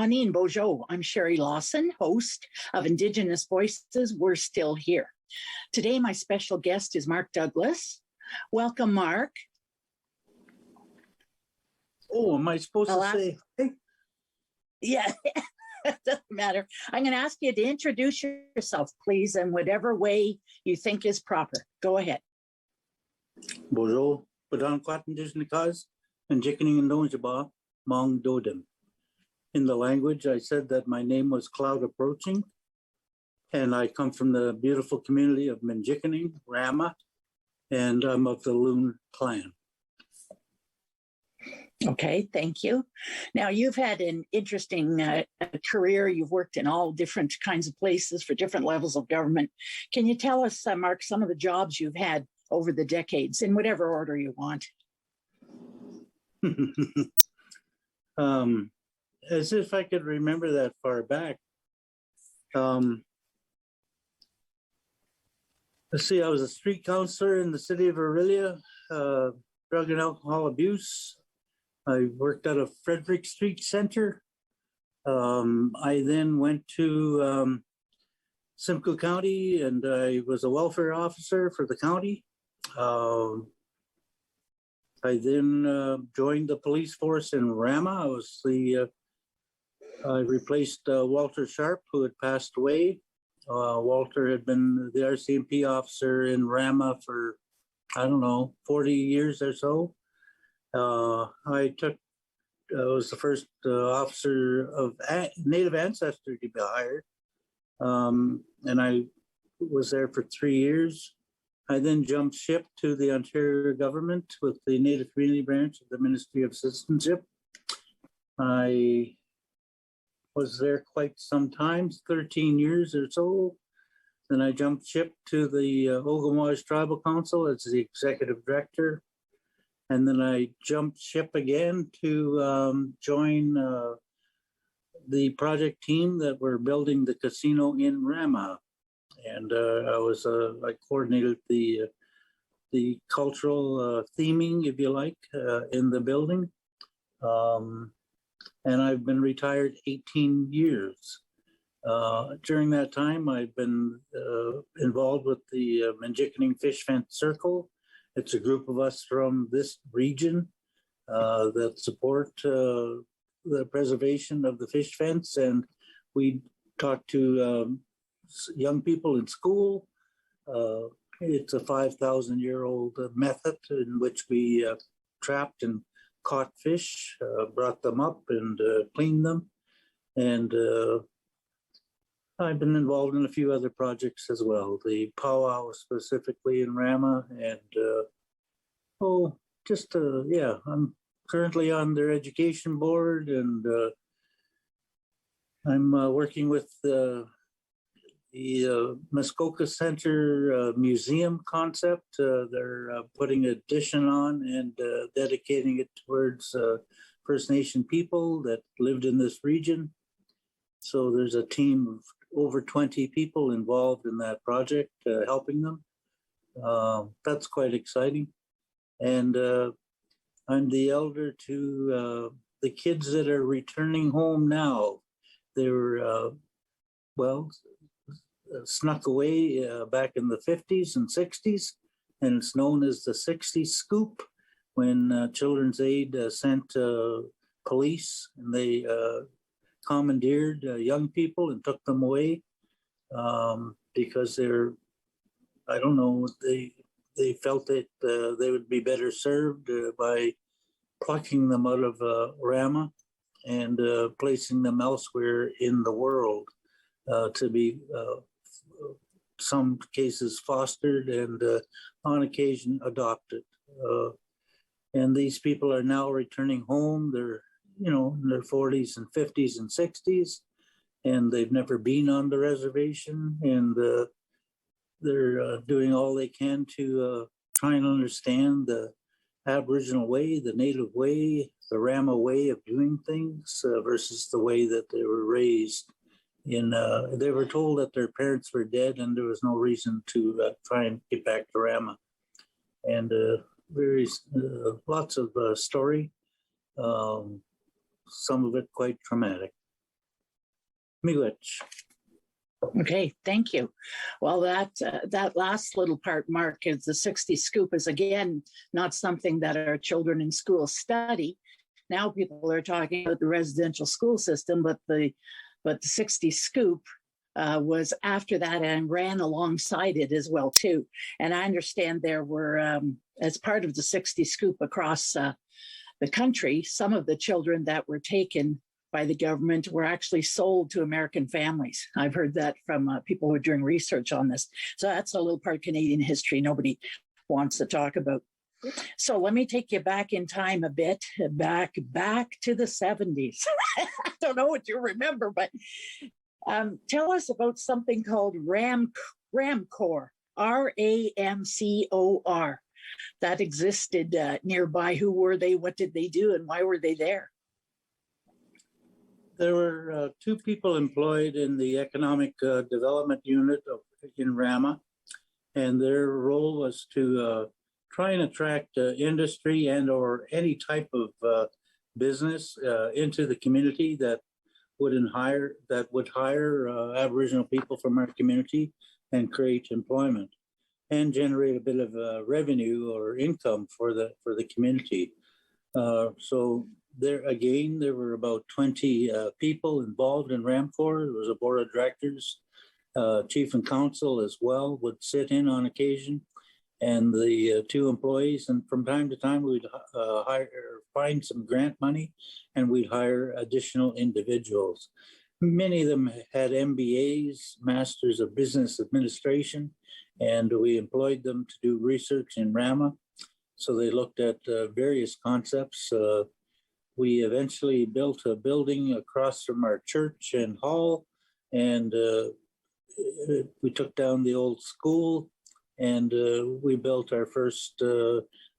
Anin Bojo. I'm Sherry Lawson, host of Indigenous Voices. We're still here. Today, my special guest is Mark Douglas. Welcome, Mark. Oh, am I supposed to say, hey? Yeah, it doesn't matter. I'm going to ask you to introduce yourself, please, in whatever way you think is proper. Go ahead. Bojo, Padan Kwatan Disnikas, and Jickening and Donjaba, Mong Dodem. In the language, I said that my name was Cloud Approaching, and I come from the beautiful community of Minjickening, Rama, and I'm of the Loon clan. Okay, thank you. Now, you've had an interesting career. You've worked in all different kinds of places for different levels of government. Can you tell us, Mark, some of the jobs you've had over the decades, in whatever order you want? As if I could remember that far back. Let's see, I was a street counselor in the city of Aurelia, drug and alcohol abuse. I worked at a Frederick Street Center. I then went to Simcoe County, and I was a welfare officer for the county. I then joined the police force in Rama. I replaced Walter Sharp, who had passed away. Walter had been the RCMP officer in Rama for, 40 years or so. I was the first officer of Native ancestry to be hired. And I was there for 3 years. I then jumped ship to the Ontario government with the Native Community Branch of the Ministry of Citizenship. I was there quite some time, 13 years or so. Then I jumped ship to the Ogawash Tribal Council as the executive director. And then I jumped ship again to join the project team that were building the casino in Rama. And I coordinated the cultural theming, if you like, in the building. And I've been retired 18 years. During that time, I've been involved with the Minjickening Fish Fence Circle. It's a group of us from this region that support the preservation of the fish fence. And we talk to young people in school. It's a 5,000-year-old method in which we trapped and caught fish, brought them up and cleaned them. And I've been involved in a few other projects as well, the powwow specifically in Rama. And I'm currently on their education board, and I'm working with the Muskoka Center museum concept. They're putting an addition on and dedicating it towards First Nation people that lived in this region. So there's a team of over 20 people involved in that project, helping them. That's quite exciting. And I'm the elder to the kids that are returning home now. They were, snuck away back in the 50s and 60s, and it's known as the 60s scoop, when Children's Aid sent police, and they commandeered young people and took them away because they felt that they would be better served by plucking them out of Rama and placing them elsewhere in the world to be some cases fostered and on occasion adopted. And these people are now returning home. They're, in their 40s and 50s and 60s, and they've never been on the reservation. And they're doing all they can to try and understand the Aboriginal way, the Native way, the Rama way of doing things versus the way that they were raised. They were told that their parents were dead and there was no reason to try and get back to Rama. And lots of story, some of it quite traumatic. Miigwech. Okay, thank you. Well, that last little part, Mark, is the 60 scoop is again not something that our children in school study. Now people are talking about the residential school system, but the 60 scoop was after that and ran alongside it as well too. And I understand there were, as part of the 60 scoop across the country, some of the children that were taken by the government were actually sold to American families. I've heard that from people who are doing research on this. So that's a little part of Canadian history nobody wants to talk about. So let me take you back in time a bit, back to the 70s. I don't know what you remember, but tell us about something called RAMCOR, RAMCOR, that existed nearby. Who were they? What did they do? And why were they there? There were two people employed in the economic development unit in Rama, and their role was to try and attract industry and or any type of business into the community that would hire Aboriginal people from our community and create employment and generate a bit of revenue or income for the community. So there were about 20 people involved in RAMCOR. There was a board of directors, chief and council as well would sit in on occasion, and the two employees. And from time to time, we'd find some grant money, and we'd hire additional individuals. Many of them had MBAs, Masters of Business Administration, and we employed them to do research in Rama. So they looked at various concepts. We eventually built a building across from our church and hall, and we took down the old school, and we built our first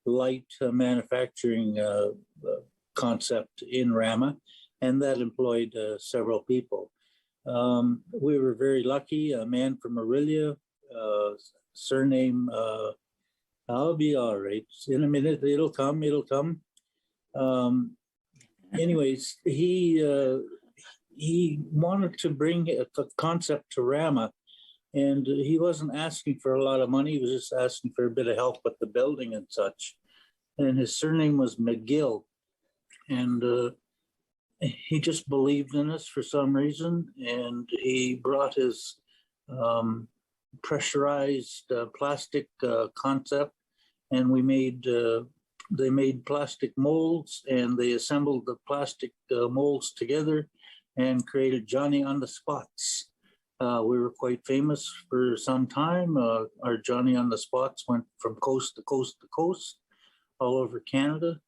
light manufacturing concept in Rama, and that employed several people. We were very lucky. A man from Aurelia, surname, I'll be all right. In a minute, it'll come. Anyways, he wanted to bring a concept to Rama, and he wasn't asking for a lot of money. He was just asking for a bit of help with the building and such. And his surname was McGill, and he just believed in us for some reason, and he brought his pressurized plastic concept, and they made plastic molds, and they assembled the plastic molds together and created Johnny on the Spots. We were quite famous for some time. Our Johnny on the Spots went from coast to coast to coast all over Canada,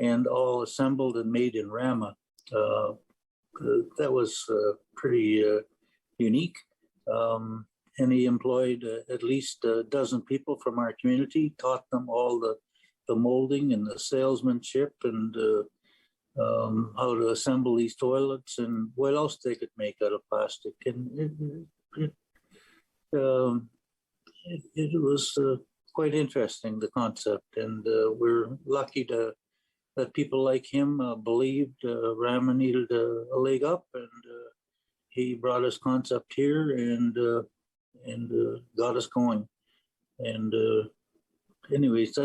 and all assembled and made in Rama. That was pretty unique. And he employed at least a dozen people from our community, taught them all the molding and the salesmanship, and how to assemble these toilets and what else they could make out of plastic. And it was quite interesting, the concept. And we're lucky that people like him believed Rama needed a leg up, and he brought his concept here and got us going. And anyways,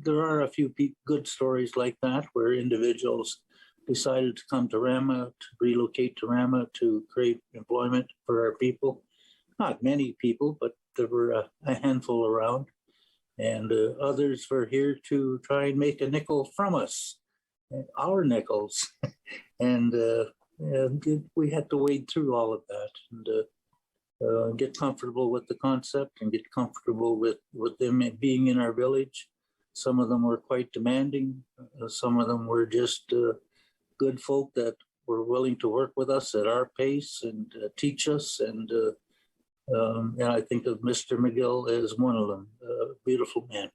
there are a few good stories like that where individuals decided to come to Rama, to relocate to Rama, to create employment for our people. Not many people, but there were a handful around. And others were here to try and make a nickel from us, our nickels. And we had to wade through all of that and get comfortable with the concept and get comfortable with them being in our village. Some of them were quite demanding. Some of them were just good folk that were willing to work with us at our pace and teach us. And I think of Mr. McGill as one of them, a beautiful man.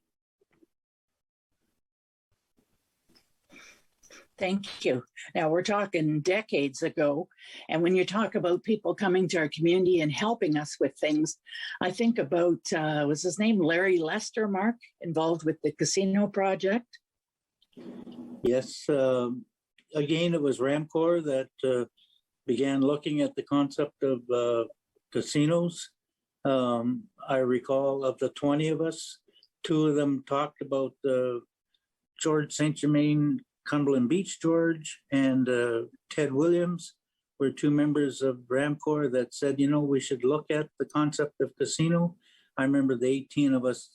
Thank you. Now, we're talking decades ago. And when you talk about people coming to our community and helping us with things, I think about, was his name Larry Lester, Mark, involved with the casino project? Yes. Again, it was RAMCOR that began looking at the concept of casinos. I recall of the 20 of us, 2 of them talked about George St. Germain, Cumberland Beach George, and Ted Williams were 2 members of Ramcor that said, we should look at the concept of casino. I remember the 18 of us,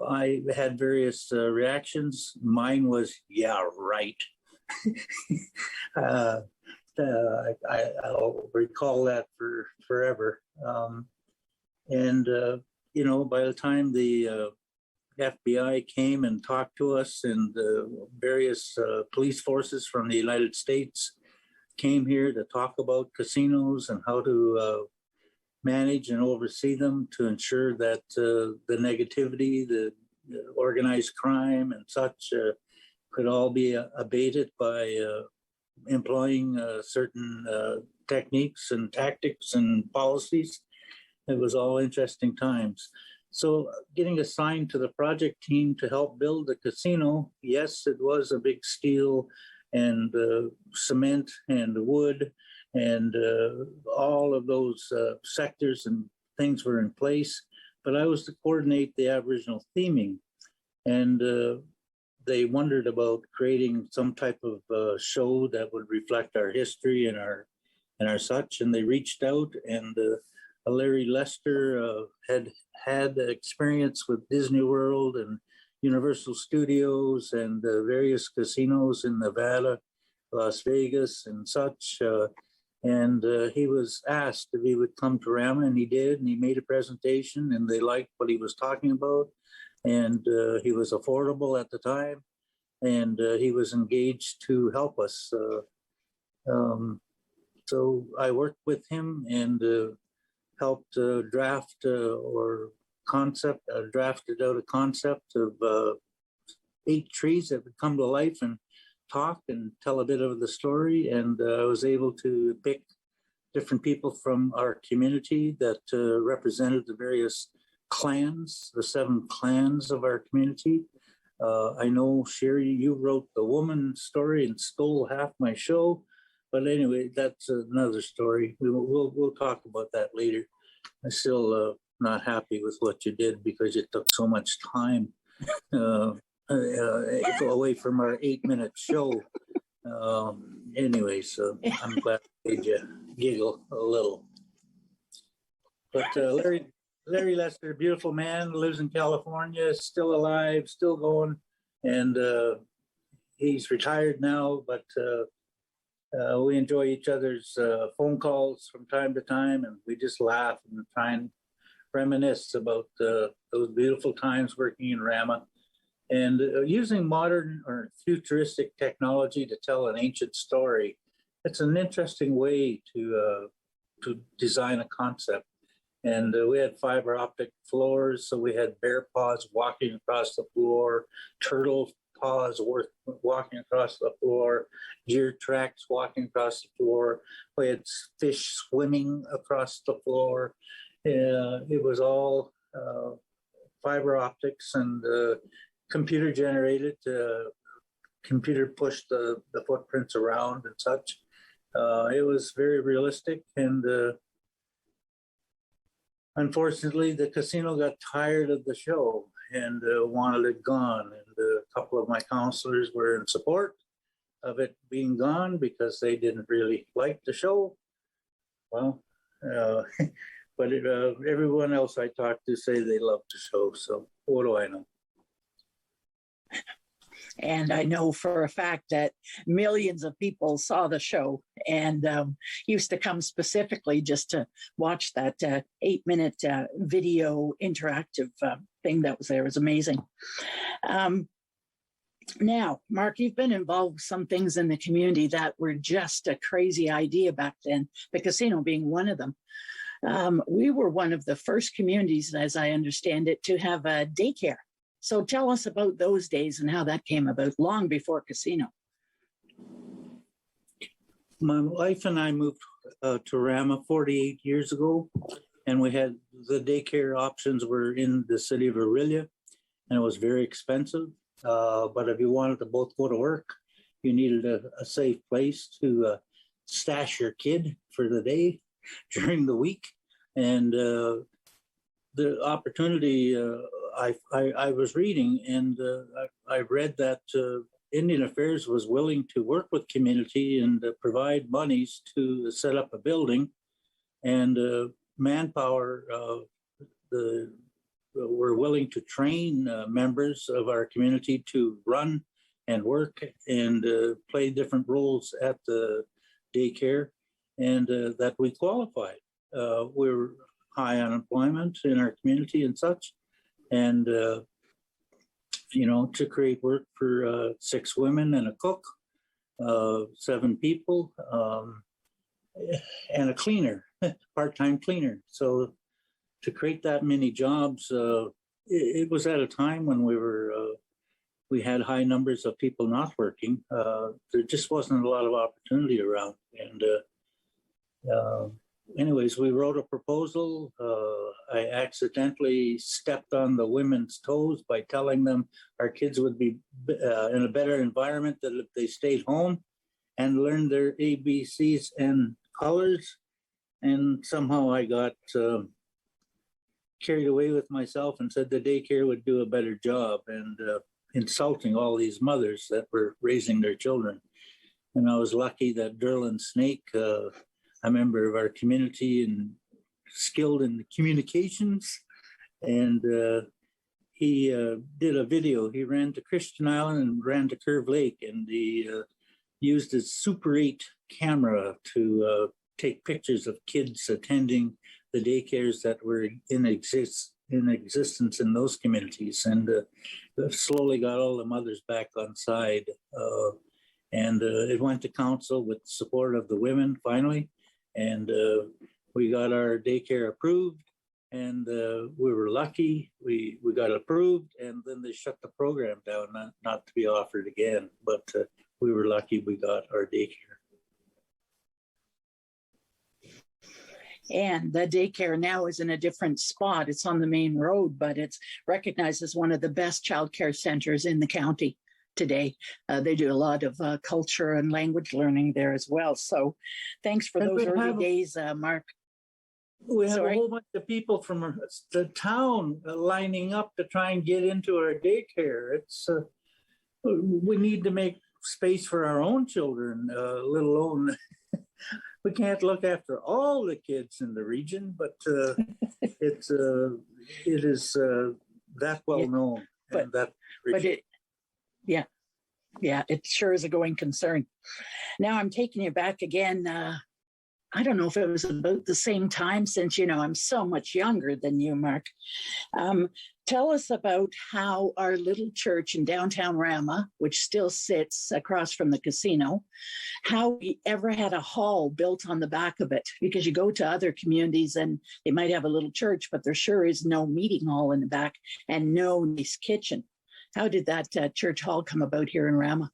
I had various reactions. Mine was, yeah, right. I'll recall that for forever. And by the time the FBI came and talked to us, and various police forces from the United States came here to talk about casinos and how to manage and oversee them to ensure that the negativity, the organized crime and such could all be abated by employing certain techniques and tactics and policies. It was all interesting times. So getting assigned to the project team to help build the casino, yes, it was a big steel and cement and wood, and all of those sectors and things were in place. But I was to coordinate the Aboriginal theming, and they wondered about creating some type of show that would reflect our history and our such. And they reached out, and Larry Lester had experience with Disney World and Universal Studios and various casinos in Nevada, Las Vegas, and such. And he was asked if he would come to Rama, and he did. And he made a presentation, and they liked what he was talking about. And he was affordable at the time, and he was engaged to help us. So I worked with him and helped draft drafted out a concept of 8 trees that would come to life and talk and tell a bit of the story. And I was able to pick different people from our community that represented the various clans, the 7 clans of our community. I know, Sherry, you wrote the woman story and stole half my show. But anyway, that's another story. We'll talk about that later. I'm still not happy with what you did because it took so much time away from our 8-minute show. Anyway, so I'm glad I made you giggle a little. But Larry Lester, beautiful man, lives in California, still alive, still going, and he's retired now, but we enjoy each other's phone calls from time to time, and we just laugh and try and reminisce about those beautiful times working in Rama. And using modern or futuristic technology to tell an ancient story, it's an interesting way to design a concept. And we had fiber optic floors, so we had bear paws walking across the floor, turtle paws walking across the floor, deer tracks walking across the floor. We had fish swimming across the floor. It was all fiber optics and computer generated. Computer pushed the footprints around and such. It was very realistic, and unfortunately, the casino got tired of the show and wanted it gone. And a couple of my counselors were in support of it being gone because they didn't really like the show. Well, but everyone else I talked to say they loved the show. So what do I know? And I know for a fact that millions of people saw the show and used to come specifically just to watch that 8-minute video interactive thing that was there. It was amazing. Now, Mark, you've been involved with some things in the community that were just a crazy idea back then, the casino being one of them. We were one of the first communities, as I understand it, to have a daycare. So tell us about those days and how that came about long before casino. My wife and I moved to Rama 48 years ago, and we had the daycare options were in the city of Orillia, and it was very expensive. But if you wanted to both go to work, you needed a safe place to stash your kid for the day during the week. And the opportunity I was reading, and I read that Indian Affairs was willing to work with community and provide monies to set up a building, and manpower. Were willing to train members of our community to run and work and play different roles at the daycare, and that we qualified. We were high unemployment in our community and such, and to create work for 6 women and a cook, 7 people, and a cleaner, part-time cleaner. So to create that many jobs, it was at a time when we had high numbers of people not working. There just wasn't a lot of opportunity around. And anyways, we wrote a proposal. I accidentally stepped on the women's toes by telling them our kids would be in a better environment that if they stayed home and learned their ABCs and colors. And somehow I got carried away with myself and said the daycare would do a better job, and insulting all these mothers that were raising their children. And I was lucky that Derlin Snake, a member of our community and skilled in communications, and he did a video. He ran to Christian Island and ran to Curve Lake, and he used his Super 8 camera to take pictures of kids attending the daycares that were in existence in those communities, and slowly got all the mothers back on side. And it went to council with support of the women finally, and we got our daycare approved, and we were lucky. We got approved, and then they shut the program down, not to be offered again. But we were lucky we got our daycare. And the daycare now is in a different spot. It's on the main road, but it's recognized as one of the best childcare centers in the county today. They do a lot of culture and language learning there as well. So thanks for those early days, Mark. We have a whole bunch of people from the town lining up to try and get into our daycare. It's we need to make space for our own children, let alone we can't look after all the kids in the region, but it is that well known. It sure is a going concern. Now I'm taking you back again. I don't know if it was about the same time, since I'm so much younger than you, Mark. Tell us about how our little church in downtown Rama, which still sits across from the casino, how we ever had a hall built on the back of it. Because you go to other communities and they might have a little church, but there sure is no meeting hall in the back and no nice kitchen. How did that church hall come about here in Rama?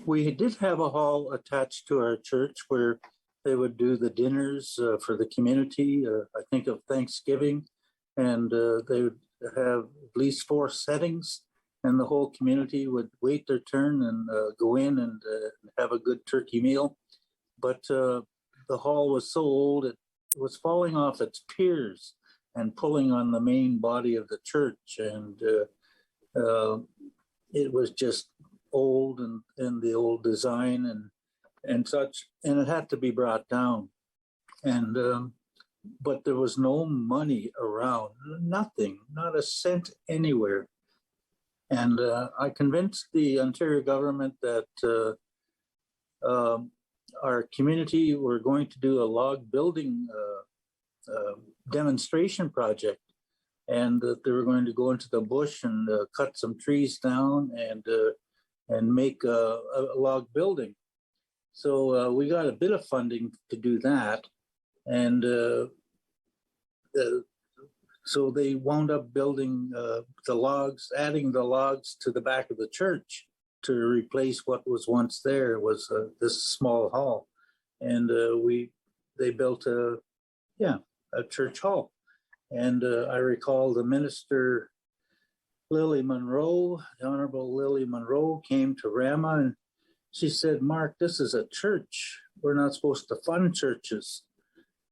We did have a hall attached to our church where they would do the dinners for the community, I think of Thanksgiving, and they would have at least 4 settings, and the whole community would wait their turn and go in and have a good turkey meal. But the hall was so old, it was falling off its piers and pulling on the main body of the church, and it was just old and the old design and such, and it had to be brought down. And but there was no money around, nothing, not a cent anywhere. And I convinced the Ontario government that our community were going to do a log building demonstration project, and that they were going to go into the bush and cut some trees down and make a log building. So we got a bit of funding to do that, and so they wound up building the logs, adding the logs to the back of the church to replace what was once there, was this small hall, and they built a church hall. And I recall the minister, Lily Monroe, the Honorable Lily Monroe, came to Rama, and she said, "Mark, this is a church. we're not supposed to fund churches.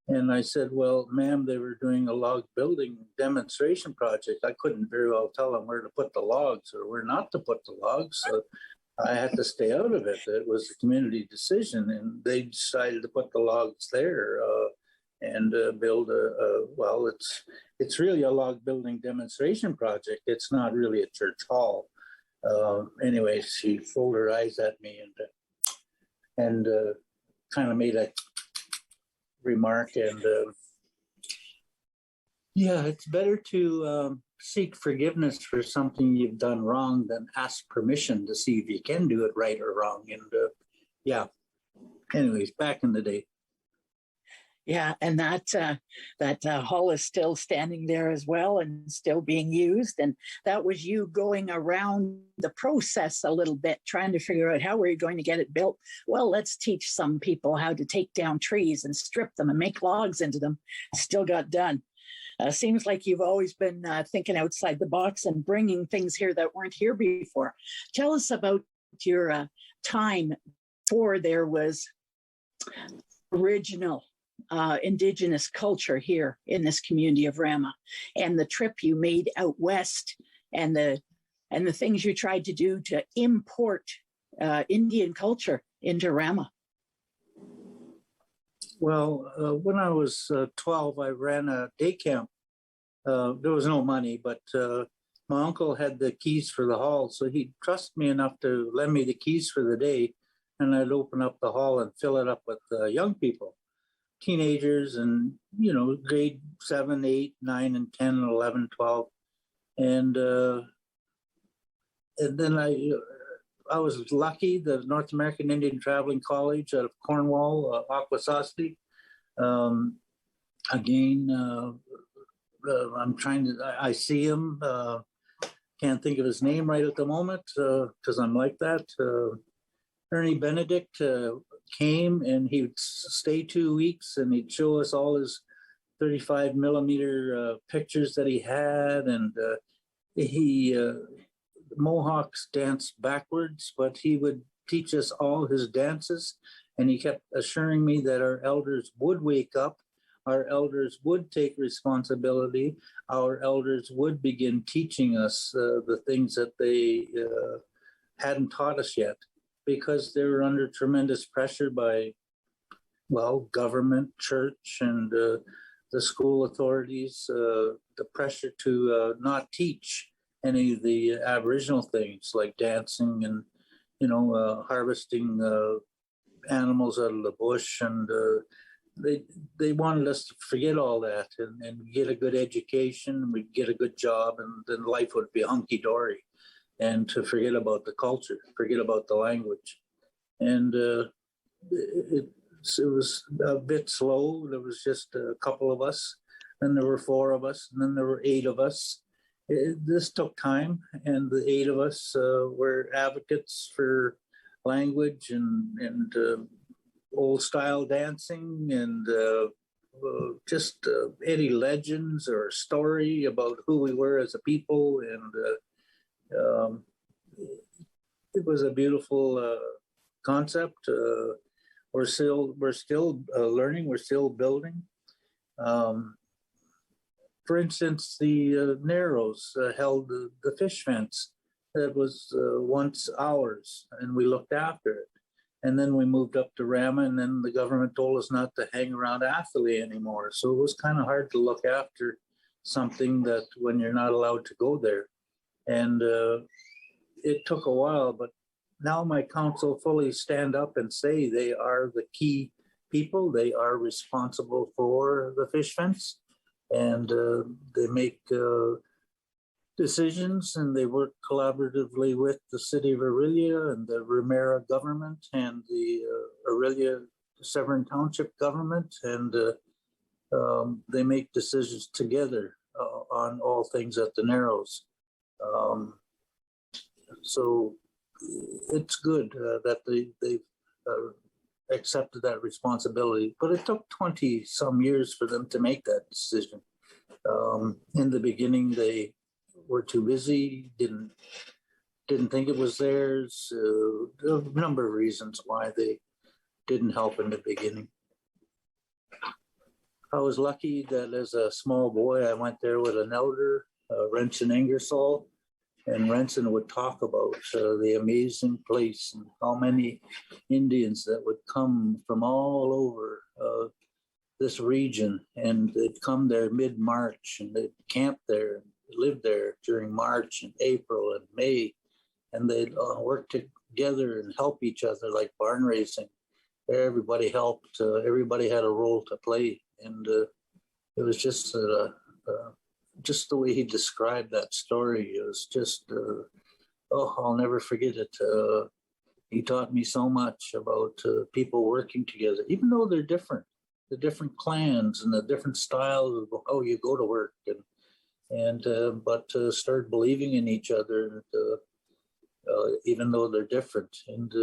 And I said, well, ma'am, they were doing a log building demonstration project. I couldn't very well tell them where to put the logs or where not to put the logs. So I had to stay out of it. It was a community decision, and they decided to put the logs there and build well, it's really a log building demonstration project. It's not really a church hall. Anyway, she rolled her eyes at me and kind of made a remark. And yeah, it's better to seek forgiveness for something you've done wrong than ask permission to see if you can do it right or wrong. And yeah, anyways, back in the day. Yeah, and that hall is still standing there as well and still being used. And that was you going around the process a little bit, trying to figure out how were you going to get it built. Well, let's teach some people how to take down trees and strip them and make logs into them. Still got done. Seems like you've always been thinking outside the box and bringing things here that weren't here before. Tell us about your time before there was original Indigenous culture here in this community of Rama, and the trip you made out west, and the things you tried to do to import Indian culture into Rama. Well, when I was 12, I ran a day camp. There was no money, but my uncle had the keys for the hall, so he trusted me enough to lend me the keys for the day, and I'd open up the hall and fill it up with young people, teenagers, and grade 7, 8, 9, and 10, and 11, 12. And then I was lucky. The North American Indian Traveling College out of Cornwall, Akwesasne. Again, I'm trying to, I see him, can't think of his name right at the moment because I'm like that. Ernie Benedict came, and he'd stay 2 weeks, and he'd show us all his 35 millimeter pictures that he had. And Mohawks danced backwards, but he would teach us all his dances. And he kept assuring me that our elders would wake up, our elders would take responsibility, our elders would begin teaching us the things that they hadn't taught us yet, because they were under tremendous pressure by, well, government, church, and the school authorities, the pressure to not teach any of the Aboriginal things like dancing and, harvesting animals out of the bush. And they wanted us to forget all that and get a good education, and we'd get a good job, and then life would be hunky-dory. And to forget about the culture, forget about the language. And it was a bit slow. There was just a couple of us, then there were 4 of us, and then there were 8 of us. This took time, and the 8 of us were advocates for language and old style dancing, and just any legends or story about who we were as a people. And it was a beautiful concept. We're still learning. We're still building. For instance, the Narrows held the fish fence that was once ours, and we looked after it. And then we moved up to Rama, and then the government told us not to hang around Atherley anymore. So it was kind of hard to look after something that when you're not allowed to go there. And it took a while, but now my council fully stand up and say they are the key people. They are responsible for the fish fence, and they make decisions, and they work collaboratively with the city of Orillia and the Ramera government and the Orillia Severn Township government, and they make decisions together on all things at the Narrows. So it's good that they've accepted that responsibility, but it took 20 some years for them to make that decision. In the beginning, they were too busy, didn't think it was theirs. There are a number of reasons why they didn't help in the beginning. I was lucky that as a small boy, I went there with an elder, Renson Ingersoll, and Renson would talk about the amazing place and how many Indians that would come from all over this region, and they'd come there mid-March, and they'd camp there, and live there during March and April and May, and they'd work together and help each other like barn racing. Everybody helped. Everybody had a role to play, and it was just the way he described that story. It was just, I'll never forget it. He taught me so much about people working together, even though they're different, the different clans and the different styles of how you go to work, but start believing in each other, even though they're different, and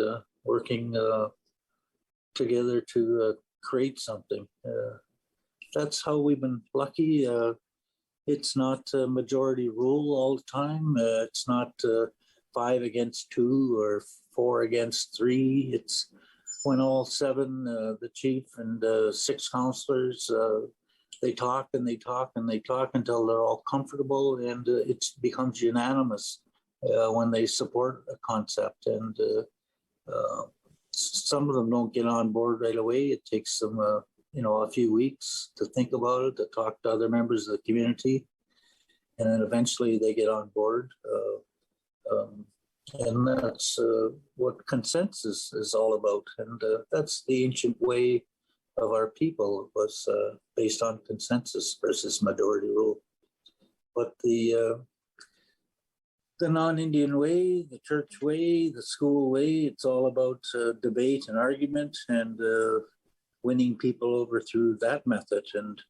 working together to create something. That's how we've been lucky. It's not a majority rule all the time. It's not 5 against 2 or 4 against 3. It's when all 7, the chief and 6 counselors, they talk and they talk and they talk until they're all comfortable, and it becomes unanimous when they support a concept. And some of them don't get on board right away. It takes them a few weeks to think about it, to talk to other members of the community, and then eventually they get on board. And that's what consensus is all about. And that's the ancient way of our people, was based on consensus versus majority rule. But the non-Indian way, the church way, the school way, it's all about debate and argument, and winning people over through that method. And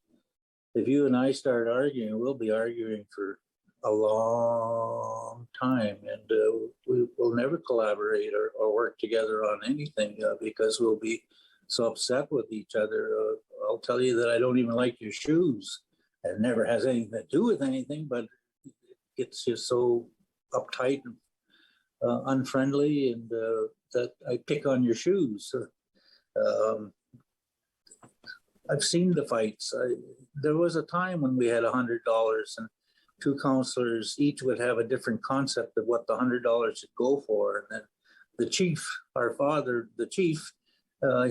if you and I start arguing, we'll be arguing for a long time, and we will never collaborate or work together on anything because we'll be so upset with each other. I'll tell you that I don't even like your shoes. It never has anything to do with anything, but it gets you so uptight and unfriendly, and that I pick on your shoes. I've seen the fights. There was a time when we had $100, and 2 counselors each would have a different concept of what the $100 should go for. And then the chief, our father, the chief,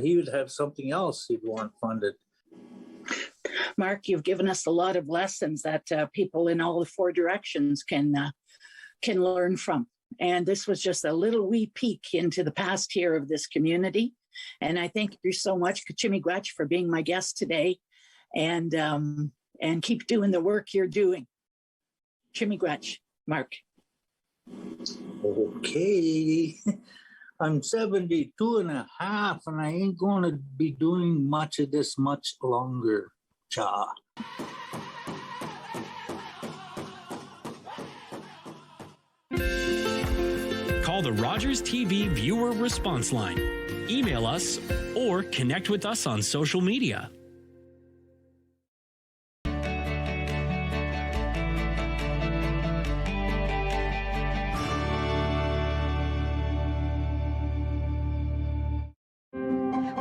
he would have something else he'd want funded. Mark, you've given us a lot of lessons that people in all the 4 directions can learn from. And this was just a little wee peek into the past here of this community. And I thank you so much, Kachimigwach, for being my guest today, and keep doing the work you're doing. Chimigwach, Mark. Okay. I'm 72 and a half, and I ain't going to be doing much of this much longer. Cha. Call the Rogers TV viewer response line. Email us or connect with us on social media.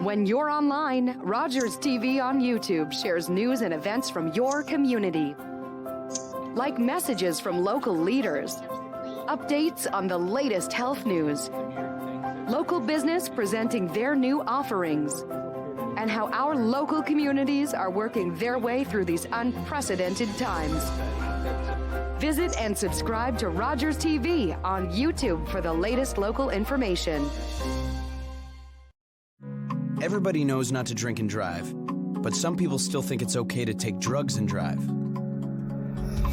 When you're online, Rogers TV on YouTube shares news and events from your community, like messages from local leaders, updates on the latest health news, local business presenting their new offerings, and how our local communities are working their way through these unprecedented times. Visit and subscribe to Rogers TV on YouTube for the latest local information. Everybody knows not to drink and drive, but some people still think it's okay to take drugs and drive.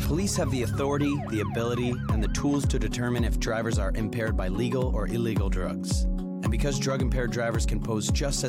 Police have the authority, the ability, and the tools to determine if drivers are impaired by legal or illegal drugs. And because drug-impaired drivers can pose just as